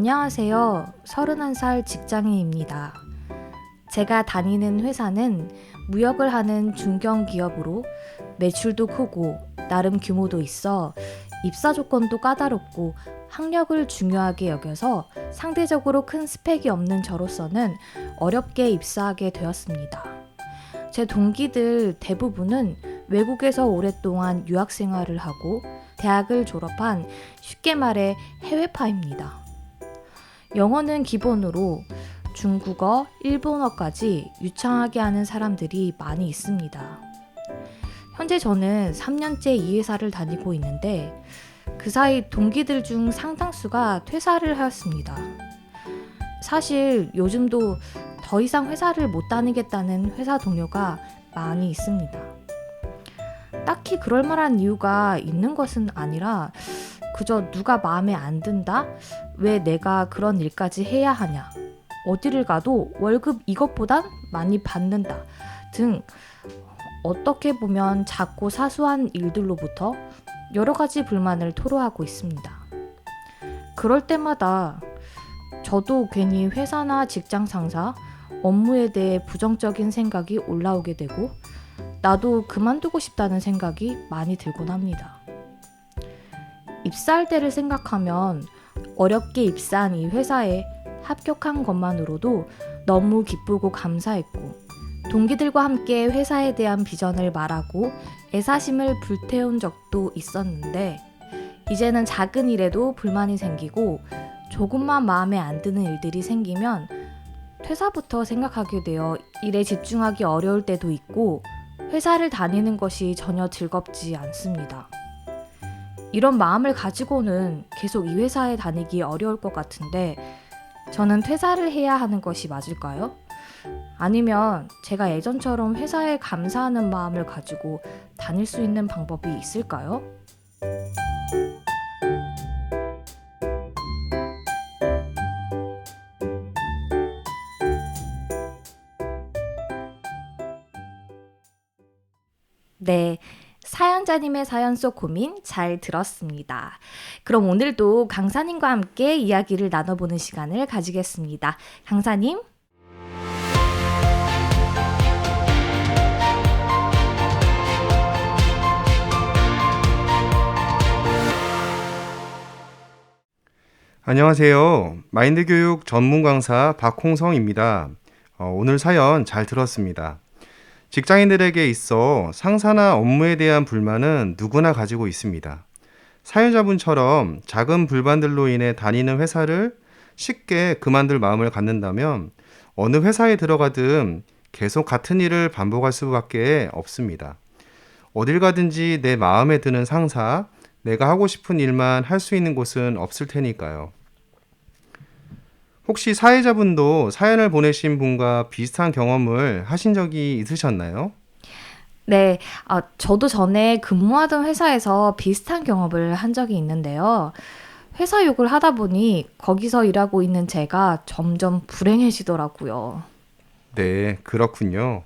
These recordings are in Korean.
안녕하세요. 31살 직장인입니다. 제가 다니는 회사는 무역을 하는 중견기업으로 매출도 크고 나름 규모도 있어 입사 조건도 까다롭고 학력을 중요하게 여겨서 상대적으로 큰 스펙이 없는 저로서는 어렵게 입사하게 되었습니다. 제 동기들 대부분은 외국에서 오랫동안 유학 생활을 하고 대학을 졸업한 쉽게 말해 해외파입니다. 영어는 기본으로 중국어, 일본어까지 유창하게 하는 사람들이 많이 있습니다. 현재 저는 3년째 이 회사를 다니고 있는데 그 사이 동기들 중 상당수가 퇴사를 하였습니다. 사실 요즘도 더 이상 회사를 못 다니겠다는 회사 동료가 많이 있습니다. 딱히 그럴 만한 이유가 있는 것은 아니라 그저 누가 마음에 안 든다? 왜 내가 그런 일까지 해야 하냐? 어디를 가도 월급 이것보단 많이 받는다 등 어떻게 보면 작고 사소한 일들로부터 여러 가지 불만을 토로하고 있습니다. 그럴 때마다 저도 괜히 회사나 직장 상사, 업무에 대해 부정적인 생각이 올라오게 되고 나도 그만두고 싶다는 생각이 많이 들곤 합니다. 입사할 때를 생각하면 어렵게 입사한 이 회사에 합격한 것만으로도 너무 기쁘고 감사했고 동기들과 함께 회사에 대한 비전을 말하고 애사심을 불태운 적도 있었는데 이제는 작은 일에도 불만이 생기고 조금만 마음에 안 드는 일들이 생기면 퇴사부터 생각하게 되어 일에 집중하기 어려울 때도 있고 회사를 다니는 것이 전혀 즐겁지 않습니다. 이런 마음을 가지고는 계속 이 회사에 다니기 어려울 것 같은데 저는 퇴사를 해야 하는 것이 맞을까요? 아니면 제가 예전처럼 회사에 감사하는 마음을 가지고 다닐 수 있는 방법이 있을까요? 네, 사연자님의 사연 속 고민 잘 들었습니다. 그럼 오늘도 강사님과 함께 이야기를 나눠보는 시간을 가지겠습니다. 강사님? 안녕하세요. 마인드 교육 전문 강사 박홍성입니다. 오늘 사연 잘 들었습니다. 직장인들에게 있어 상사나 업무에 대한 불만은 누구나 가지고 있습니다. 사연자분처럼 작은 불만들로 인해 다니는 회사를 쉽게 그만둘 마음을 갖는다면 어느 회사에 들어가든 계속 같은 일을 반복할 수밖에 없습니다. 어딜 가든지 내 마음에 드는 상사, 내가 하고 싶은 일만 할 수 있는 곳은 없을 테니까요. 혹시 사회자분도 사연을 보내신 분과 비슷한 경험을 하신 적이 있으셨나요? 네, 저도 전에 근무하던 회사에서 비슷한 경험을 한 적이 있는데요. 회사 욕을 하다 보니 거기서 일하고 있는 제가 점점 불행해지더라고요. 네, 그렇군요.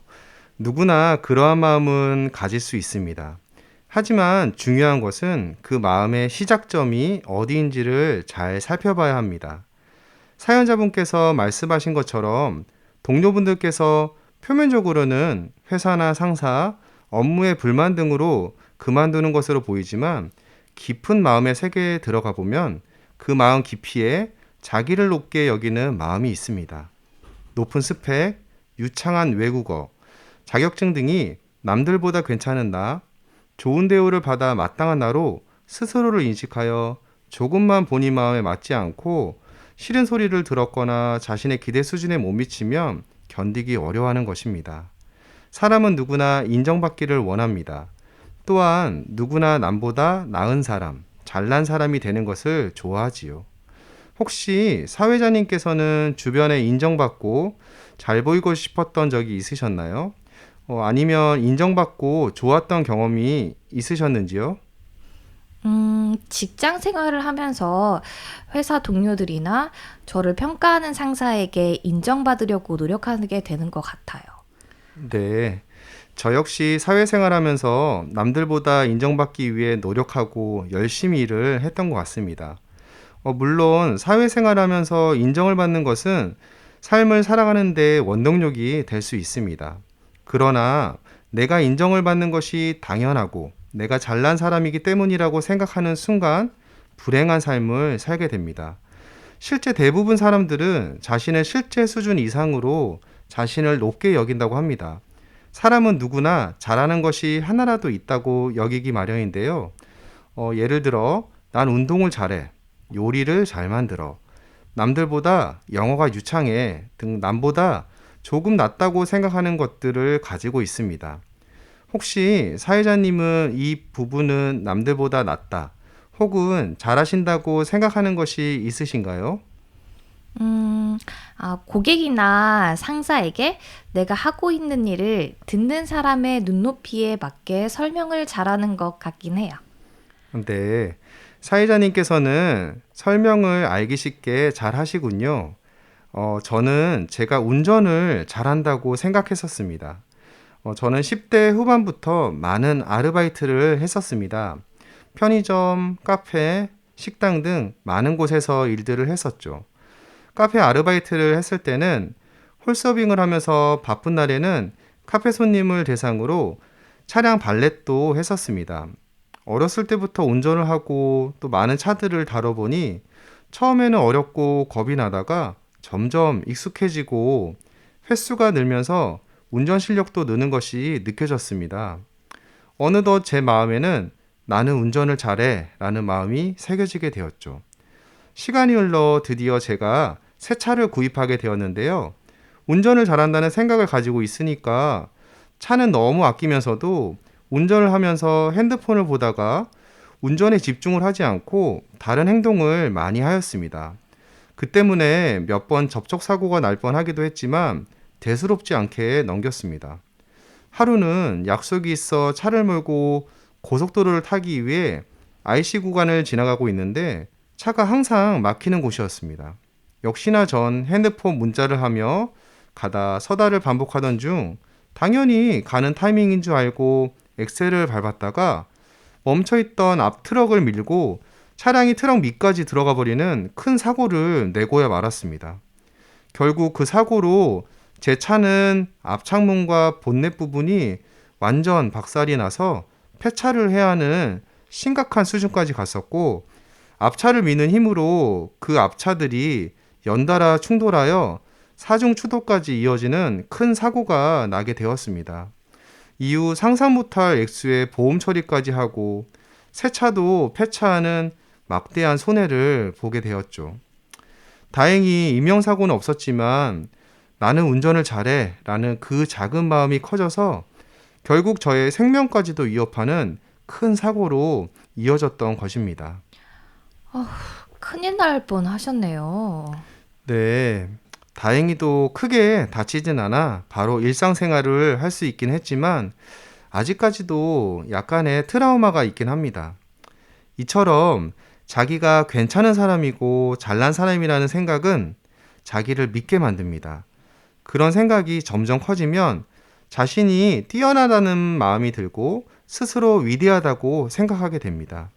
누구나 그러한 마음은 가질 수 있습니다. 하지만 중요한 것은 그 마음의 시작점이 어디인지를 잘 살펴봐야 합니다. 사연자분께서 말씀하신 것처럼 동료분들께서 표면적으로는 회사나 상사, 업무의 불만 등으로 그만두는 것으로 보이지만 깊은 마음의 세계에 들어가 보면 그 마음 깊이에 자기를 높게 여기는 마음이 있습니다. 높은 스펙, 유창한 외국어, 자격증 등이 남들보다 괜찮은 나, 좋은 대우를 받아 마땅한 나로 스스로를 인식하여 조금만 본인 마음에 맞지 않고 싫은 소리를 들었거나 자신의 기대 수준에 못 미치면 견디기 어려워하는 것입니다. 사람은 누구나 인정받기를 원합니다. 또한 누구나 남보다 나은 사람, 잘난 사람이 되는 것을 좋아하지요. 혹시 사회자님께서는 주변에 인정받고 잘 보이고 싶었던 적이 있으셨나요? 아니면 인정받고 좋았던 경험이 있으셨는지요? 직장 생활을 하면서 회사 동료들이나 저를 평가하는 상사에게 인정받으려고 노력하게 되는 것 같아요. 네. 저 역시 사회생활하면서 남들보다 인정받기 위해 노력하고 열심히 일을 했던 것 같습니다. 물론 사회생활하면서 인정을 받는 것은 삶을 살아가는 데 원동력이 될 수 있습니다. 그러나 내가 인정을 받는 것이 당연하고 내가 잘난 사람이기 때문이라고 생각하는 순간 불행한 삶을 살게 됩니다. 실제 대부분 사람들은 자신의 실제 수준 이상으로 자신을 높게 여긴다고 합니다. 사람은 누구나 잘하는 것이 하나라도 있다고 여기기 마련인데요. 예를 들어, 난 운동을 잘해, 요리를 잘 만들어, 남들보다 영어가 유창해 등 남보다 조금 낫다고 생각하는 것들을 가지고 있습니다. 혹시 사회자님은 이 부분은 남들보다 낫다, 혹은 잘하신다고 생각하는 것이 있으신가요? 고객이나 상사에게 내가 하고 있는 일을 듣는 사람의 눈높이에 맞게 설명을 잘하는 것 같긴 해요. 네, 사회자님께서는 설명을 알기 쉽게 잘 하시군요. 저는 제가 운전을 잘한다고 생각했었습니다. 저는 10대 후반부터 많은 아르바이트를 했었습니다. 편의점, 카페, 식당 등 많은 곳에서 일들을 했었죠. 카페 아르바이트를 했을 때는 홀서빙을 하면서 바쁜 날에는 카페 손님을 대상으로 차량 발렛도 했었습니다. 어렸을 때부터 운전을 하고 또 많은 차들을 다뤄보니 처음에는 어렵고 겁이 나다가 점점 익숙해지고 횟수가 늘면서 운전 실력도 느는 것이 느껴졌습니다. 어느덧 제 마음에는 나는 운전을 잘해 라는 마음이 새겨지게 되었죠. 시간이 흘러 드디어 제가 새 차를 구입하게 되었는데요. 운전을 잘한다는 생각을 가지고 있으니까 차는 너무 아끼면서도 운전을 하면서 핸드폰을 보다가 운전에 집중을 하지 않고 다른 행동을 많이 하였습니다. 그 때문에 몇 번 접촉사고가 날 뻔하기도 했지만 대수롭지 않게 넘겼습니다. 하루는 약속이 있어 차를 몰고 고속도로를 타기 위해 IC 구간을 지나가고 있는데 차가 항상 막히는 곳이었습니다. 역시나 전 핸드폰 문자를 하며 가다 서다를 반복하던 중 당연히 가는 타이밍인 줄 알고 엑셀을 밟았다가 멈춰있던 앞 트럭을 밀고 차량이 트럭 밑까지 들어가 버리는 큰 사고를 내고야 말았습니다. 결국 그 사고로 제 차는 앞창문과 본넷 부분이 완전 박살이 나서 폐차를 해야 하는 심각한 수준까지 갔었고, 앞차를 미는 힘으로 그 앞차들이 연달아 충돌하여 사중 추돌까지 이어지는 큰 사고가 나게 되었습니다. 이후 상상 못할 액수의 보험 처리까지 하고 새 차도 폐차하는 막대한 손해를 보게 되었죠. 다행히 인명사고는 없었지만 나는 운전을 잘해 라는 그 작은 마음이 커져서 결국 저의 생명까지도 위협하는 큰 사고로 이어졌던 것입니다. 큰일 날 뻔 하셨네요. 네, 다행히도 크게 다치진 않아 바로 일상생활을 할 수 있긴 했지만 아직까지도 약간의 트라우마가 있긴 합니다. 이처럼 자기가 괜찮은 사람이고 잘난 사람이라는 생각은 자기를 믿게 만듭니다. 그런 생각이 점점 커지면 자신이 뛰어나다는 마음이 들고 스스로 위대하다고 생각하게 됩니다.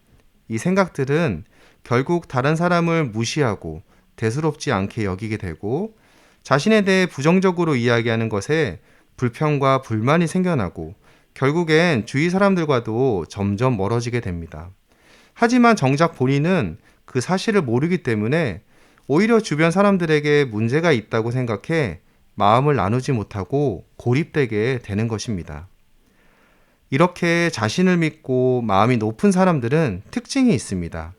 이 생각들은 결국 다른 사람을 무시하고 대수롭지 않게 여기게 되고 자신에 대해 부정적으로 이야기하는 것에 불평과 불만이 생겨나고 결국엔 주위 사람들과도 점점 멀어지게 됩니다. 하지만 정작 본인은 그 사실을 모르기 때문에 오히려 주변 사람들에게 문제가 있다고 생각해 마음을 나누지 못하고 고립되게 되는 것입니다. 이렇게 자신을 믿고 마음이 높은 사람들은 특징이 있습니다.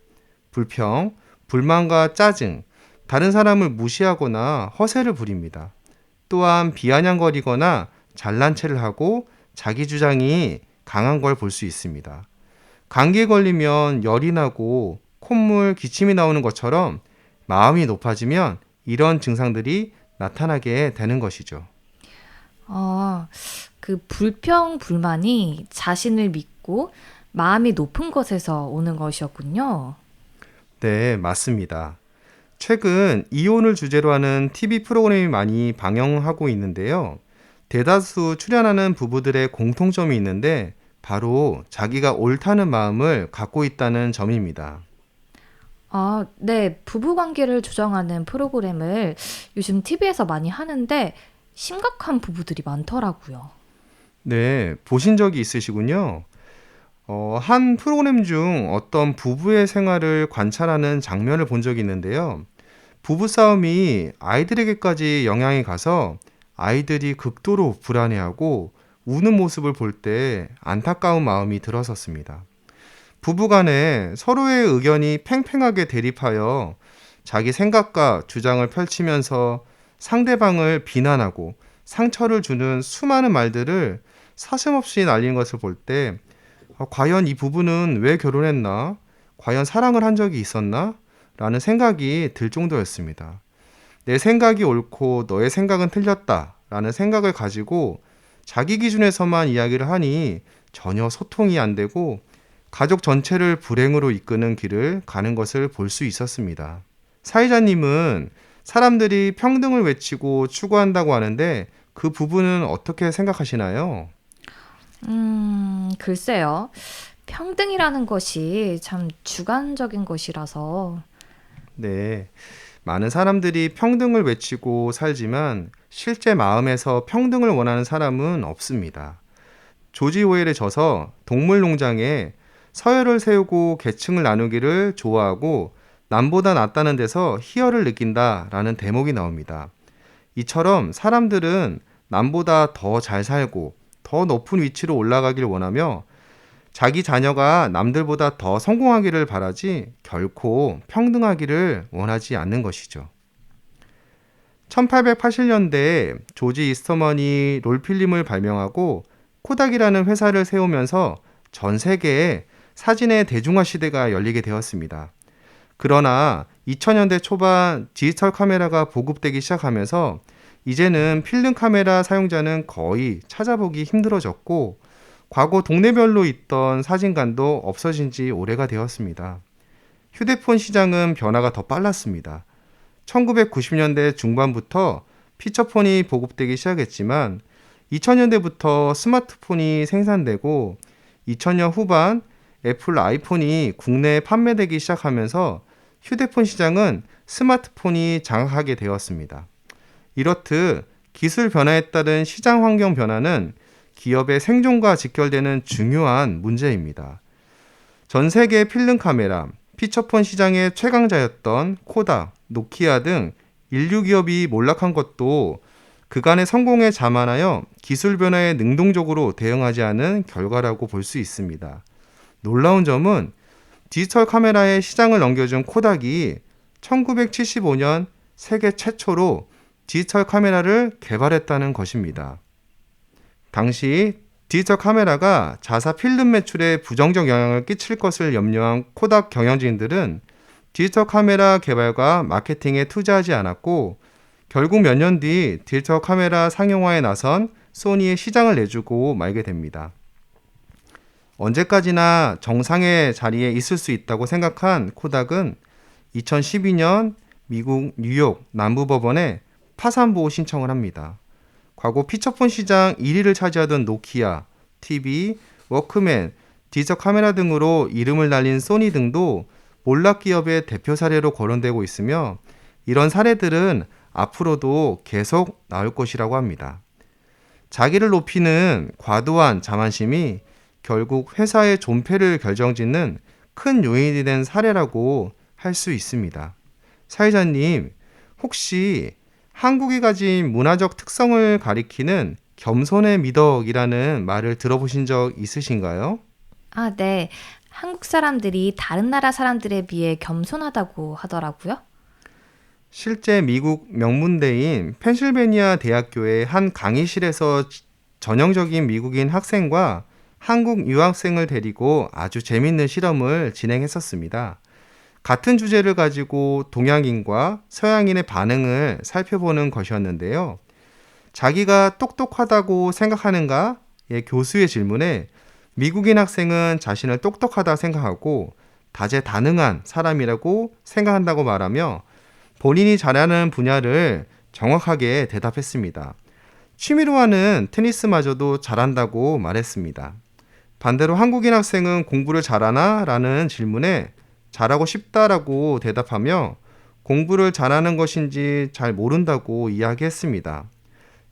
불평, 불만과 짜증, 다른 사람을 무시하거나 허세를 부립니다. 또한 비아냥거리거나 잘난 체를 하고 자기 주장이 강한 걸 볼 수 있습니다. 감기에 걸리면 열이 나고 콧물, 기침이 나오는 것처럼 마음이 높아지면 이런 증상들이 나타나게 되는 것이죠. 그 불평, 불만이 자신을 믿고 마음이 높은 것에서 오는 것이었군요. 네, 맞습니다. 최근 이혼을 주제로 하는 TV 프로그램이 많이 방영하고 있는데요. 대다수 출연하는 부부들의 공통점이 있는데 바로 자기가 옳다는 마음을 갖고 있다는 점입니다. 아, 네. 부부 관계를 조정하는 프로그램을 요즘 TV에서 많이 하는데 심각한 부부들이 많더라고요. 네, 보신 적이 있으시군요. 한 프로그램 중 어떤 부부의 생활을 관찰하는 장면을 본 적이 있는데요. 부부싸움이 아이들에게까지 영향이 가서 아이들이 극도로 불안해하고 우는 모습을 볼 때 안타까운 마음이 들었었습니다. 부부 간에 서로의 의견이 팽팽하게 대립하여 자기 생각과 주장을 펼치면서 상대방을 비난하고 상처를 주는 수많은 말들을 사슴없이 날린 것을 볼 때, 과연 이 부부는 왜 결혼했나? 과연 사랑을 한 적이 있었나? 라는 생각이 들 정도였습니다. 내 생각이 옳고 너의 생각은 틀렸다 라는 생각을 가지고 자기 기준에서만 이야기를 하니 전혀 소통이 안 되고 가족 전체를 불행으로 이끄는 길을 가는 것을 볼 수 있었습니다. 사회자님은 사람들이 평등을 외치고 추구한다고 하는데 그 부분은 어떻게 생각하시나요? 글쎄요. 평등이라는 것이 참 주관적인 것이라서. 네. 많은 사람들이 평등을 외치고 살지만 실제 마음에서 평등을 원하는 사람은 없습니다. 조지 오웰에 져서 동물농장에 서열을 세우고 계층을 나누기를 좋아하고 남보다 낫다는 데서 희열을 느낀다라는 대목이 나옵니다. 이처럼 사람들은 남보다 더 잘 살고 더 높은 위치로 올라가길 원하며 자기 자녀가 남들보다 더 성공하기를 바라지 결코 평등하기를 원하지 않는 것이죠. 1880년대에 조지 이스터먼이 롤필름을 발명하고 코닥이라는 회사를 세우면서 전 세계에 사진의 대중화 시대가 열리게 되었습니다. 그러나 2000년대 초반 디지털 카메라가 보급되기 시작하면서 이제는 필름 카메라 사용자는 거의 찾아보기 힘들어졌고 과거 동네별로 있던 사진관도 없어진 지 오래가 되었습니다. 휴대폰 시장은 변화가 더 빨랐습니다. 1990년대 중반부터 피처폰이 보급되기 시작했지만 2000년대부터 스마트폰이 생산되고 2000년 후반 애플 아이폰이 국내에 판매되기 시작하면서 휴대폰 시장은 스마트폰이 장악하게 되었습니다. 이렇듯 기술 변화에 따른 시장 환경 변화는 기업의 생존과 직결되는 중요한 문제입니다. 전 세계 필름 카메라, 피처폰 시장의 최강자였던 코닥, 노키아 등 인류 기업이 몰락한 것도 그간의 성공에 자만하여 기술 변화에 능동적으로 대응하지 않은 결과라고 볼 수 있습니다. 놀라운 점은 디지털 카메라의 시장을 넘겨준 코닥이 1975년 세계 최초로 디지털 카메라를 개발했다는 것입니다. 당시 디지털 카메라가 자사 필름 매출에 부정적 영향을 끼칠 것을 염려한 코닥 경영진들은 디지털 카메라 개발과 마케팅에 투자하지 않았고 결국 몇 년 뒤 디지털 카메라 상용화에 나선 소니의 시장을 내주고 말게 됩니다. 언제까지나 정상의 자리에 있을 수 있다고 생각한 코닥은 2012년 미국 뉴욕 남부법원에 파산보호 신청을 합니다. 과거 피처폰 시장 1위를 차지하던 노키아, TV, 워크맨, 디지털 카메라 등으로 이름을 날린 소니 등도 몰락 기업의 대표 사례로 거론되고 있으며 이런 사례들은 앞으로도 계속 나올 것이라고 합니다. 자기를 높이는 과도한 자만심이 결국 회사의 존폐를 결정짓는 큰 요인이 된 사례라고 할 수 있습니다. 사회자님, 혹시 한국이 가진 문화적 특성을 가리키는 겸손의 미덕이라는 말을 들어보신 적 있으신가요? 아, 네. 한국 사람들이 다른 나라 사람들에 비해 겸손하다고 하더라고요. 실제 미국 명문대인 펜실베니아 대학교의 한 강의실에서 전형적인 미국인 학생과 한국 유학생을 데리고 아주 재밌는 실험을 진행했었습니다. 같은 주제를 가지고 동양인과 서양인의 반응을 살펴보는 것이었는데요. 자기가 똑똑하다고 생각하는가? 의 교수의 질문에 미국인 학생은 자신을 똑똑하다 생각하고 다재다능한 사람이라고 생각한다고 말하며 본인이 잘하는 분야를 정확하게 대답했습니다. 취미로 하는 테니스마저도 잘한다고 말했습니다. 반대로 한국인 학생은 공부를 잘하나? 라는 질문에 잘하고 싶다라고 대답하며 공부를 잘하는 것인지 잘 모른다고 이야기했습니다.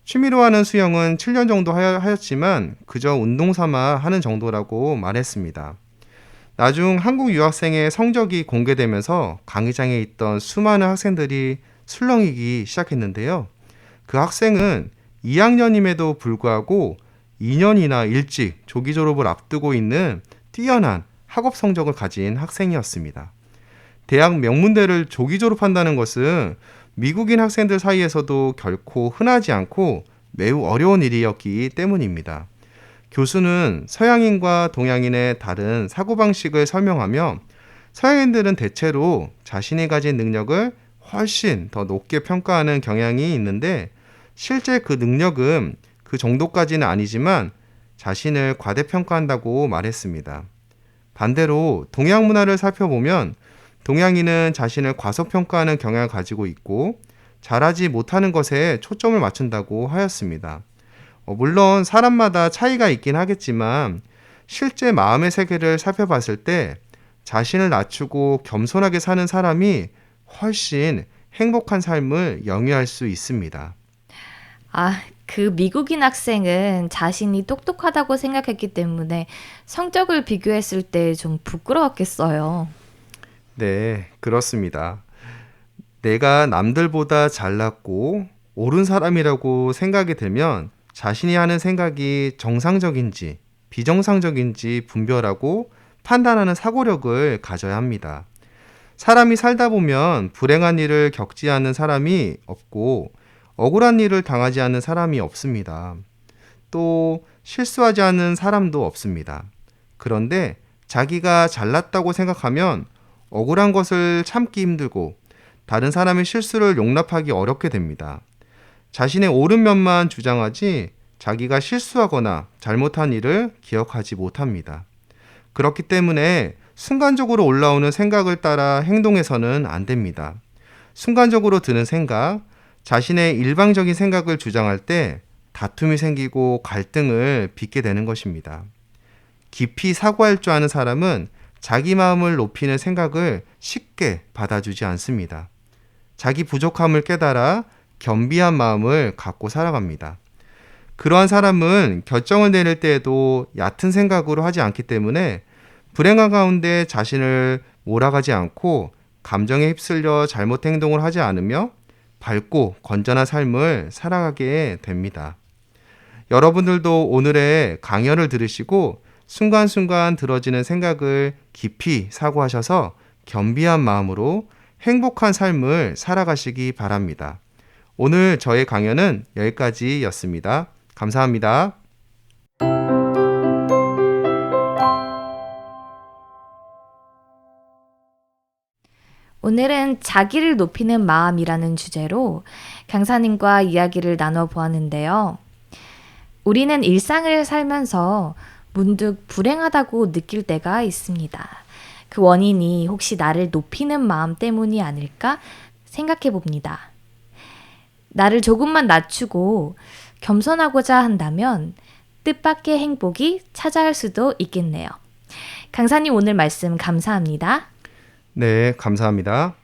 취미로 하는 수영은 7년 정도 하였지만 그저 운동 삼아 하는 정도라고 말했습니다. 나중 한국 유학생의 성적이 공개되면서 강의장에 있던 수많은 학생들이 술렁이기 시작했는데요. 그 학생은 2학년임에도 불구하고 2년이나 일찍 조기 졸업을 앞두고 있는 뛰어난 학업 성적을 가진 학생이었습니다. 대학 명문대를 조기 졸업한다는 것은 미국인 학생들 사이에서도 결코 흔하지 않고 매우 어려운 일이었기 때문입니다. 교수는 서양인과 동양인의 다른 사고방식을 설명하며 서양인들은 대체로 자신이 가진 능력을 훨씬 더 높게 평가하는 경향이 있는데 실제 그 능력은 그 정도까지는 아니지만 자신을 과대평가한다고 말했습니다. 반대로 동양 문화를 살펴보면 동양인은 자신을 과소평가하는 경향을 가지고 있고 잘하지 못하는 것에 초점을 맞춘다고 하였습니다. 물론 사람마다 차이가 있긴 하겠지만 실제 마음의 세계를 살펴봤을 때 자신을 낮추고 겸손하게 사는 사람이 훨씬 행복한 삶을 영위할 수 있습니다. 그 미국인 학생은 자신이 똑똑하다고 생각했기 때문에 성적을 비교했을 때 좀 부끄러웠겠어요. 네, 그렇습니다. 내가 남들보다 잘났고 옳은 사람이라고 생각이 들면 자신이 하는 생각이 정상적인지 비정상적인지 분별하고 판단하는 사고력을 가져야 합니다. 사람이 살다 보면 불행한 일을 겪지 않는 사람이 없고 억울한 일을 당하지 않는 사람이 없습니다. 또 실수하지 않는 사람도 없습니다. 그런데 자기가 잘났다고 생각하면 억울한 것을 참기 힘들고 다른 사람의 실수를 용납하기 어렵게 됩니다. 자신의 옳은 면만 주장하지 자기가 실수하거나 잘못한 일을 기억하지 못합니다. 그렇기 때문에 순간적으로 올라오는 생각을 따라 행동해서는 안 됩니다. 순간적으로 드는 생각, 자신의 일방적인 생각을 주장할 때 다툼이 생기고 갈등을 빚게 되는 것입니다. 깊이 사고할 줄 아는 사람은 자기 마음을 높이는 생각을 쉽게 받아주지 않습니다. 자기 부족함을 깨달아 겸비한 마음을 갖고 살아갑니다. 그러한 사람은 결정을 내릴 때에도 얕은 생각으로 하지 않기 때문에 불행한 가운데 자신을 몰아가지 않고 감정에 휩쓸려 잘못 행동을 하지 않으며 밝고 건전한 삶을 살아가게 됩니다. 여러분들도 오늘의 강연을 들으시고 순간순간 들어지는 생각을 깊이 사고하셔서 겸비한 마음으로 행복한 삶을 살아가시기 바랍니다. 오늘 저의 강연은 여기까지였습니다. 감사합니다. 오늘은 자기를 높이는 마음이라는 주제로 강사님과 이야기를 나눠보았는데요. 우리는 일상을 살면서 문득 불행하다고 느낄 때가 있습니다. 그 원인이 혹시 나를 높이는 마음 때문이 아닐까 생각해 봅니다. 나를 조금만 낮추고 겸손하고자 한다면 뜻밖의 행복이 찾아올 수도 있겠네요. 강사님 오늘 말씀 감사합니다. 네, 감사합니다.